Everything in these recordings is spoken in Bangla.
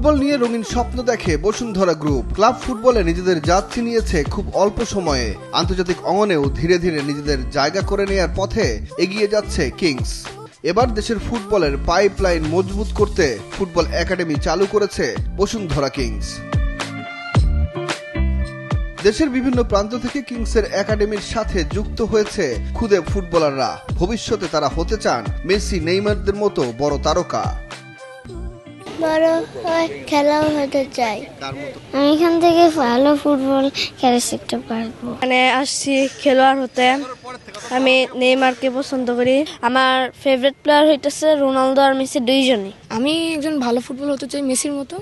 ফুটবল নিয়ে রঙিন স্বপ্ন দেখে বসুন্ধরা গ্রুপ। ক্লাব ফুটবলে নিজেদের জাত চিনিয়েছে খুব অল্প সময়ে। আন্তর্জাতিক অঙ্গনেও ধীরে ধীরে নিজেদের জায়গা করে নেয়ার পথে এগিয়ে যাচ্ছে কিংস। এবার দেশের ফুটবলের পাইপলাইন মজবুত করতে ফুটবল একাডেমি চালু করেছে বসুন্ধরা কিংস। দেশের বিভিন্ন প্রান্ত থেকে কিংসের একাডেমির সাথে যুক্ত হয়েছে খুদে ফুটবলাররা। ভবিষ্যতে তারা হতে চান মেসি, নেইমারদের মতো বড় তারকা। বড় খেলাও হতে চাই, আমি এখান থেকে ভালো ফুটবল খেলা শিখতে পারবো। মানে আসছি খেলোয়াড় হতে। আমি নেইমারকে পছন্দ করি। আমার ফেভারিট প্লেয়ার হইতেছে রোনালদো আর মেসি দুইজনই। আমি একজন ভালো ফুটবল হতে চাই, মেসির মতো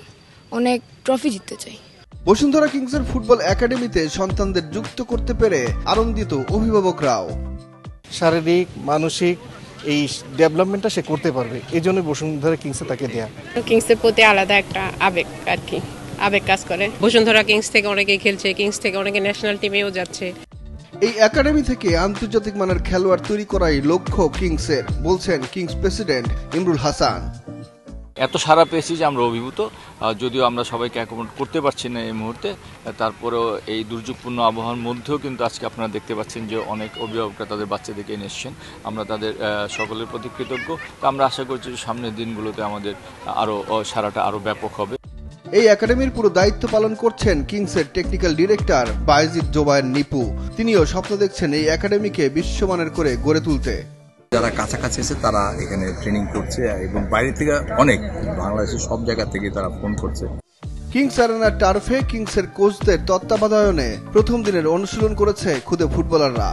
অনেক ট্রফি জিততে চাই। বসুন্ধরা কিংসের ফুটবল একাডেমিতে সন্তানদের যুক্ত করতে পেরে আনন্দিত অভিভাবকরাও। শারীরিক মানসিক এই ডেভেলপমেন্টটা সে করতে পারবে, এই জন্য বসুন্ধরা কিংসে তাকে দেয়া। কিংসের প্রতি আলাদা একটা আবেগ আর কি, আবেগ কাজ করে। বসুন্ধরা কিংস থেকে অনেকে খেলছে, কিংস থেকে অনেকে ন্যাশনাল টিমেও যাচ্ছে। এই একাডেমি থেকে আন্তর্জাতিক মানের খেলোয়াড় তৈরি করাই লক্ষ্য কিংসের, বলছেন কিংস প্রেসিডেন্ট ইমরুল হাসান। এত সারা পেয়েছি যে আমরা অভিভূত, যদিও আমরা সবাইকে অ্যাকোমোডেট করতে পারছি না এই মুহূর্তে। তারপরেও এই দুর্যোগপূর্ণ আবহাওয়ার মধ্যেও কিন্তু আজকে আপনারা দেখতে পাচ্ছেন যে অনেক অভিভাবকরা তাদের বাচ্চাদেরকে এনে এসছেন। আমরা তাদের সকলের প্রতি কৃতজ্ঞ। তো আমরা আশা করছি যে সামনের দিনগুলোতে আমাদের সারাটা আরও ব্যাপক হবে। এই একাডেমির পুরো দায়িত্ব পালন করছেন কিংসের টেকনিক্যাল ডিরেক্টর বায়েজিদ জোবায়ের নিপু। তিনিও স্বপ্ন দেখছেন এই একাডেমিকে বিশ্বমানের করে গড়ে তুলতে। যারা কাছাকাছি আছে তারা এখানে ট্রেনিং করছে এবং বাইরে থেকে অনেক বাংলাদেশের সব জায়গা থেকে তারা ফোন করছে। কিংস অ্যারেনা টার্ফে কিংসের কোচদের তত্ত্বাবধানে প্রথম দিনের অনুশীলন করেছে খুদে ফুটবলাররা।